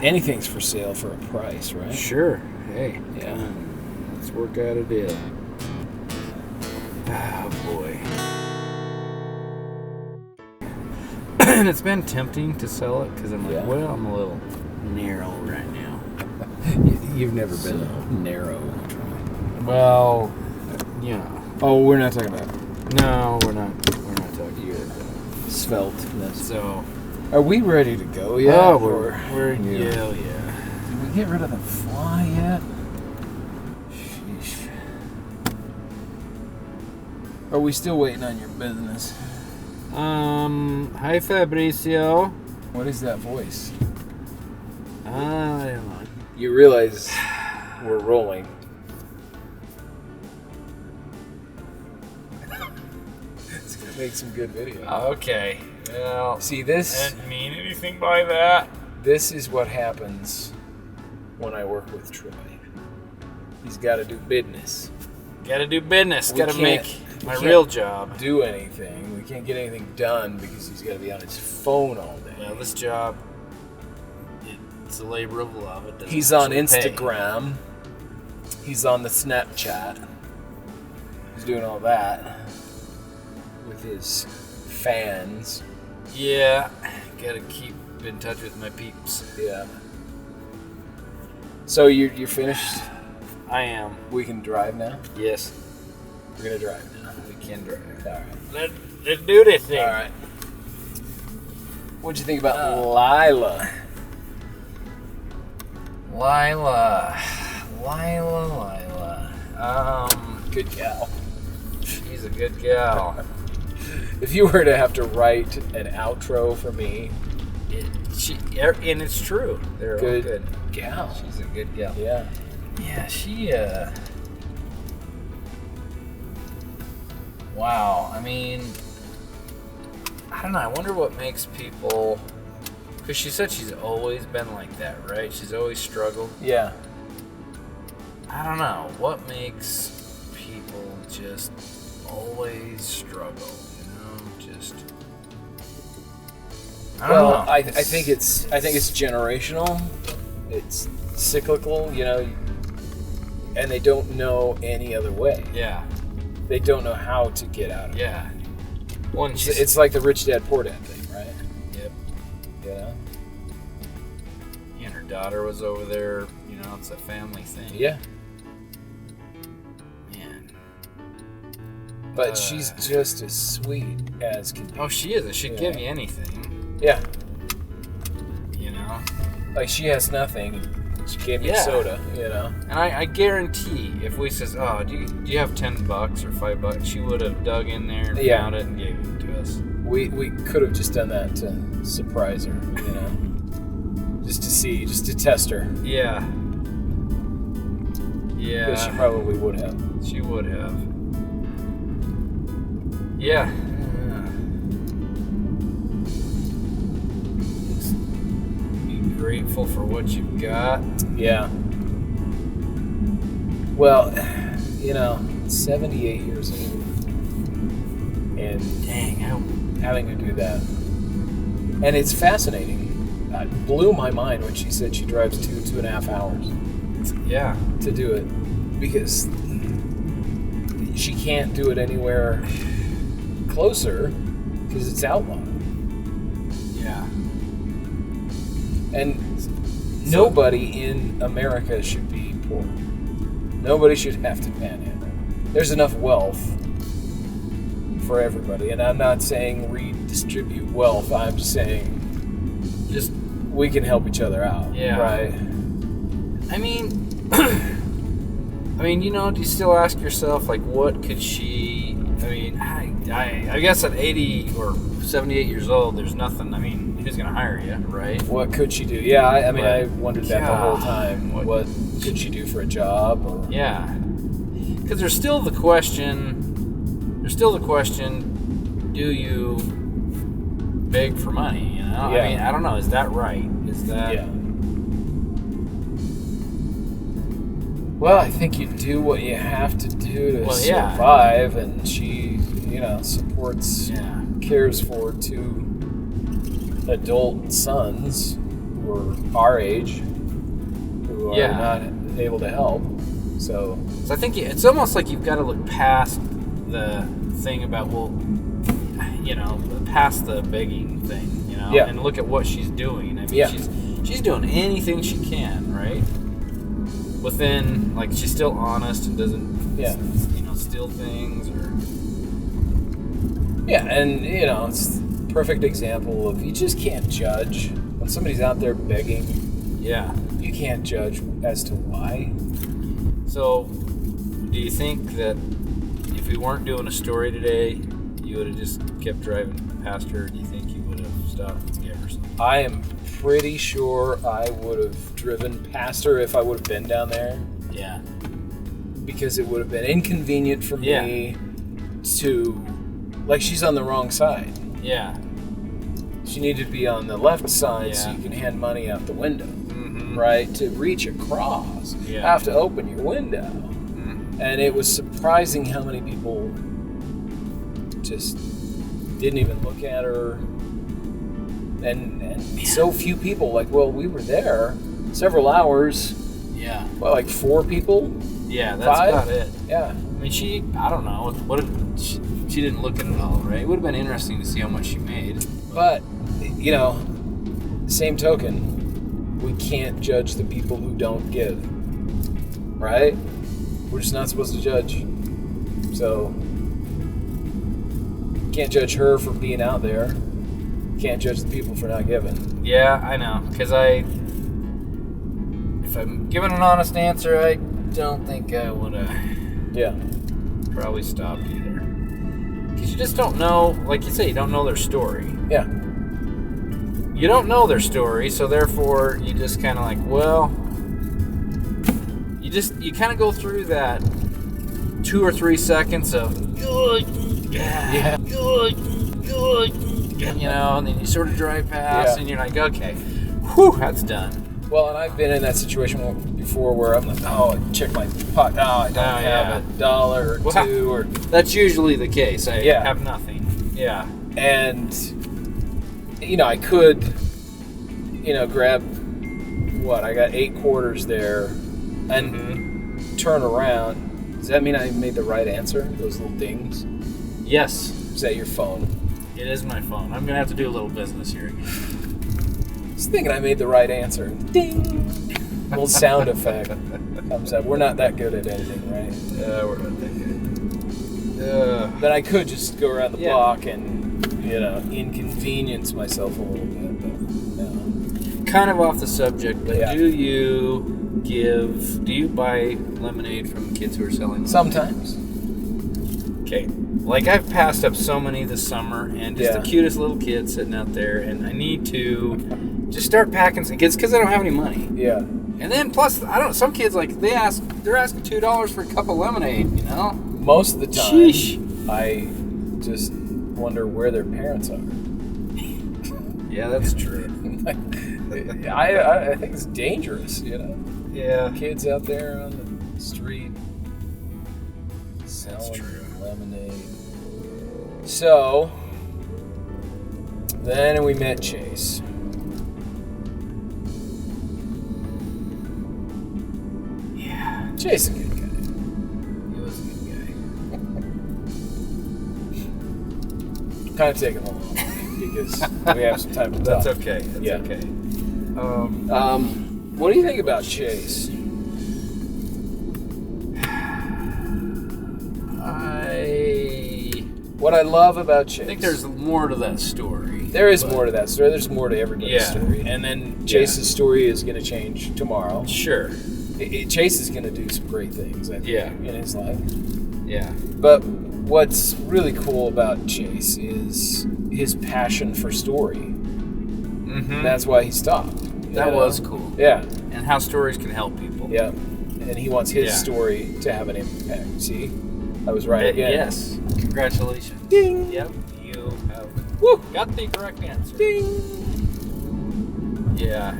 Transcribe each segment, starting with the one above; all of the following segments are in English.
anything's for sale for a price, right? Sure. Hey. Yeah. Let's work out a deal. Oh, boy. And it's been tempting to sell it because I'm like, well, I'm a little narrow right now. You've never been narrow. Well, you know. Oh, we're not talking about. No, we're not talking Your svelteness. So, are we ready to go yet? Oh, we're yeah. Did we get rid of the fly yet? Sheesh. Are we still waiting on your business? Hi Fabricio. What is that voice? I don't know. You realize we're rolling. It's gonna make some good video. Okay. Well, See this? I didn't mean anything by that. This is what happens when I work with Troy. He's got to do business. Gotta do business. We Gotta can't- make we my can't real job. Do anything. We can't get anything done because he's got to be on his phone all day. Well, this job, it's a labor of love. It doesn't He's on actually pay. Instagram. He's on the Snapchat. He's doing all that with his fans. Yeah, gotta keep in touch with my peeps. Yeah. So you're finished? I am. We can drive now? Yes, We're going to drive now. we can drive. All right. Let's do this thing. All right. What'd you think about Lila? Lila. Good gal. She's a good gal. If you were to have to write an outro for me, And it's true. They're all good good. gal. She's a good gal. Yeah. Yeah, she, wow, I mean, I don't know, I wonder what makes people, because she said she's always been like that, right? She's always struggled. Yeah. I don't know, what makes people just always struggle, just, I don't know. I think it's generational. It's cyclical, and they don't know any other way. Yeah. They don't know how to get out of it. Yeah. Well, It's like the rich dad, poor dad thing, right? Yep. Yeah. And her daughter was over there, it's a family thing. Yeah. Man. But she's just as sweet as can be. Oh, she is. She'd give you anything. Yeah. Like she has nothing. She gave me soda, And I guarantee if we says, oh, do you have $10 or $5, she would have dug in there and found it and gave it to us. We could have just done that to surprise her, just to test her. Yeah. Yeah. Because she probably would have. She would have. Yeah. Grateful for what you've got. Yeah. Well, 78 years old. And having to do that. And it's fascinating. It blew my mind when she said she drives 2.5 hours. Yeah. To do it. Because she can't do it anywhere closer because it's outlawed. Yeah. And nobody in America should be poor. Nobody should have to panhandle. There's enough wealth for everybody. And I'm not saying redistribute wealth. I'm saying just we can help each other out. Yeah. Right? I mean, do you still ask yourself, like, what could she... I guess at 80 or 78 years old, there's nothing... who's going to hire you, right? What could she do? Yeah, I wondered that the whole time. What could she do for a job? Or... Yeah. Because there's still the question, do you beg for money, Yeah. I don't know, is that right? Is that... Yeah. Well, I think you do what you have to do to survive, and she, supports, cares for 2 adult sons, who are our age who are not able to help. So I think it's almost like you've got to look past the thing about, past the begging thing, and look at what she's doing. I mean, she's doing anything she can, right? Within, like, she's still honest and doesn't, steal things or. Yeah, and it's a perfect example of you just can't judge when somebody's out there begging. Yeah, you can't judge as to why. So, do you think that if we weren't doing a story today, you would have just kept driving past her? Or do you think you would have stopped and gave her something? I am pretty sure I would have driven past her if I would have been down there. Yeah. Because it would have been inconvenient for me to, like, she's on the wrong side. Yeah. She needed to be on the left side so you can hand money out the window. Right? To reach across, you have to open your window. And it was surprising how many people just didn't even look at her. And so few people, like, well, we were there several hours. Yeah. Well, like 4 people? Yeah, that's 5? about it. Yeah. I mean, I don't know. She didn't look at it all, right? It would have been interesting to see how much she made. But, same token, we can't judge the people who don't give, right? We're just not supposed to judge. So, can't judge her for being out there. Can't judge the people for not giving. Yeah, I know. Because if I'm giving an honest answer, I don't think I would have probably stopped either. Because you just don't know, like you say, you don't know their story. Yeah. You don't know their story, so therefore you just kind of like, well, you kind of go through that 2 or 3 seconds of good, and then you sort of drive past, and you're like, okay, whew, that's done. Well, and I've been in that situation before where I'm like, I check my pocket, I don't have $1 or 2 or. That's usually the case. I have nothing. Yeah. And I could, grab I got 8 quarters there and turn around. Does that mean I made the right answer? Those little dings? Yes. Is that your phone? It is my phone. I'm going to have to do a little business here again. I was thinking I made the right answer. Ding! A little sound effect comes up. We're not that good at editing, right? We're not that good. But I could just go around the block and inconvenience myself a little bit, but no. Kind of off the subject, but do you buy lemonade from kids who are selling lemonade? Sometimes. Okay. Like, I've passed up so many this summer, and just the cutest little kid sitting out there, and I need to just start packing some kids because I don't have any money. Yeah. And then, plus, I don't know, some kids, like, they're asking $2 for a cup of lemonade, Most of the time, sheesh. I just wonder where their parents are. Yeah, that's true. I think it's dangerous, Yeah. Kids out there on the street selling lemonade. So, then we met Chase. Yeah. Chase is a good guy. He was a good guy. Kind of taking a long because we have some time to talk. That's okay. That's okay. What do you think about Chase? What I love about Chase. I think there's more to that story. There is more to that story. There's more to everybody's story. And then Chase's story is going to change tomorrow. Sure. Chase is going to do some great things, I think, in his life. Yeah. But what's really cool about Chase is his passion for story. Mm-hmm. That's why he stopped. That was cool. Yeah. And how stories can help people. Yeah. And he wants his story to have an impact. See? I was right again. Yes. Congratulations. Ding. Yep. You have got the correct answer. Ding. Yeah.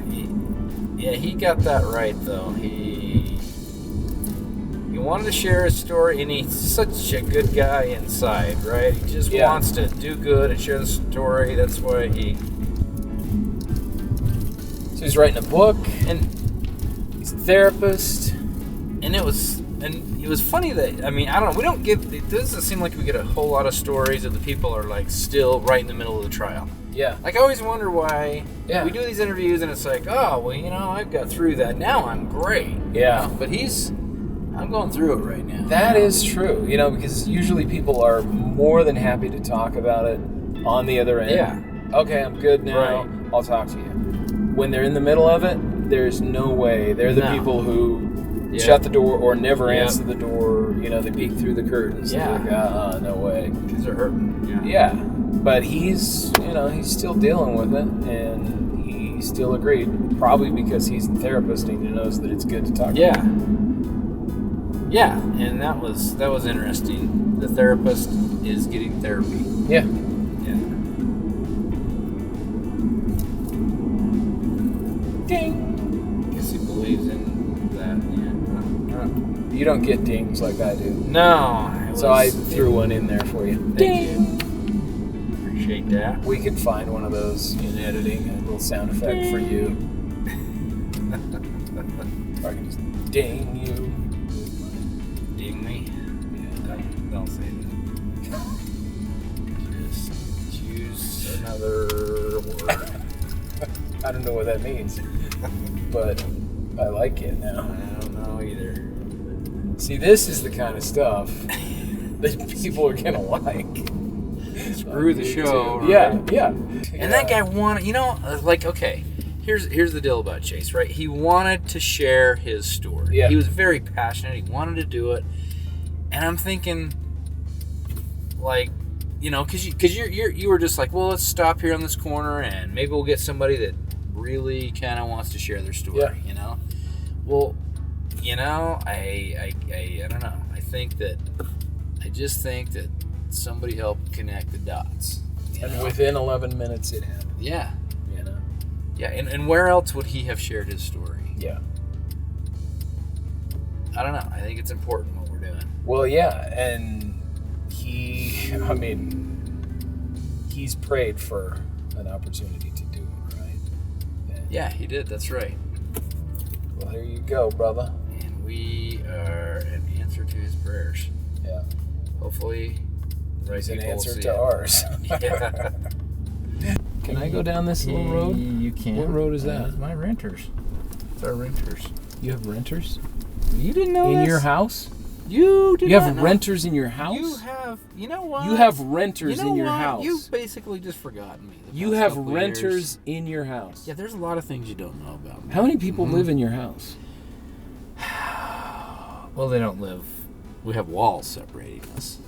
He got that right, though. He wanted to share his story, and he's such a good guy inside, right? He just wants to do good and share the story. That's why he So he's writing a book, and he's a therapist. And it was funny that, I mean, I don't know, we don't get, it doesn't seem like we get a whole lot of stories of the people are like still right in the middle of the trial. Yeah. Like, I always wonder why we do these interviews and it's like, oh, well, you know, I've got through that. Now I'm great. Yeah. You know? But I'm going through it right now. That is true, you know, because usually people are more than happy to talk about it on the other end. Yeah. Okay, I'm good now. Right. I'll talk to you. When they're in the middle of it, there's no way. They're the people who shut the door or never answer the door. You know, they peek through the curtains. Yeah. They're like, no way. Because they're hurting. Yeah. But he's still dealing with it, and he still agreed. Probably because he's a therapist and he knows that it's good to talk about. Yeah, and that was interesting. The therapist is getting therapy. Yeah. Ding. Guess he believes in that. Yeah. You don't get dings like I do. No. So I threw one in there for you. Ding. Appreciate that. We could find one of those in editing, a little sound effect for you. Or I can just ding you. Ding me? Yeah, don't say that. Just choose another word. I don't know what that means, but I like it now. I don't know either. See, this is the kind of stuff that people are gonna like. Screw the show, right? Yeah. And that guy wanted, okay, here's the deal about Chase, right? He wanted to share his story. Yeah. He was very passionate. He wanted to do it. And I'm thinking, like, you know, because you were just like, well, let's stop here on this corner and maybe we'll get somebody that really kind of wants to share their story, you know? Well, you know, I don't know. I just think that somebody helped connect the dots. And within 11 minutes it happened. Yeah. You know? Yeah, and where else would he have shared his story? Yeah. I don't know. I think it's important what we're doing. Well, yeah, and he's prayed for an opportunity to do it, right? Yeah, he did. That's right. Well, here you go, brother. And we are an answer to his prayers. Yeah. Hopefully, It's an answer to ours. Yeah. Can I go down this little road? You can. What road is that? It's my renters. It's our renters. You have renters? You didn't know In this? your house? You did You not have know. renters in your house? You have. You know what? You have renters You know in your what? house. You've basically just forgotten me. the You past have couple renters years. in your house. Yeah, there's a lot of things you don't know about me. How many people live in your house? Well, they don't live. We have walls separating us.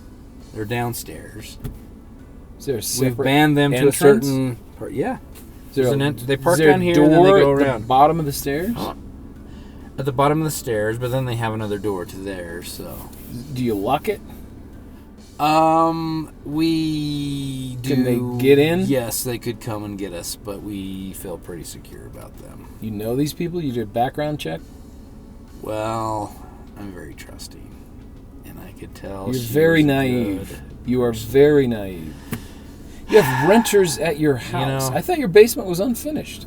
They're downstairs. Is there a separate We've banned them entrance? to a certain part. Yeah. Is there They park is there down a here door and then they go at around. the bottom of the stairs? At the bottom of the stairs, but then they have another door to theirs, so. Do you lock it? We do. Can they get in? Yes, they could come and get us, but we feel pretty secure about them. You know these people? You did a background check? Well, I'm very trusting, and I could tell You're she very was naive. good. You are very naive. You have renters at your house. know- I thought your basement was unfinished.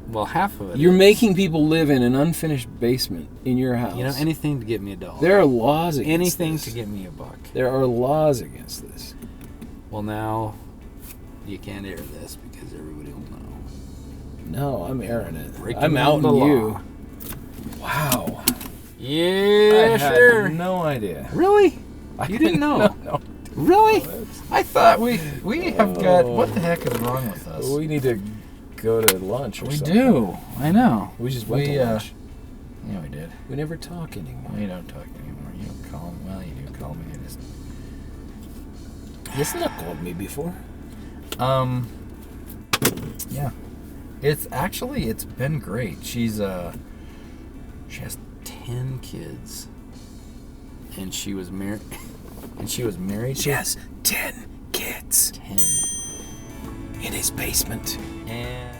Well, half of it. You're is. making people live in an unfinished basement in your house. You know, anything to get me $1. There are laws against Anything this. to get me $1. There are laws against this. Well, now you can't air this because everybody will know. No, I'm airing it. Breaking I'm outing the law. you. Wow. Yeah, I had sure. no idea. Really? You didn't know? No. Really? I thought we have got. What the heck is wrong with us? We need to go to lunch or We something. do. I know. We just went to lunch. Yeah, we did. We never talk anymore. We don't talk anymore. You don't call me. Well, you do call me. I just. He's not called me before. Yeah. It's been great. She has 10 kids. And she was married. She has 10 kids 10. in his basement. And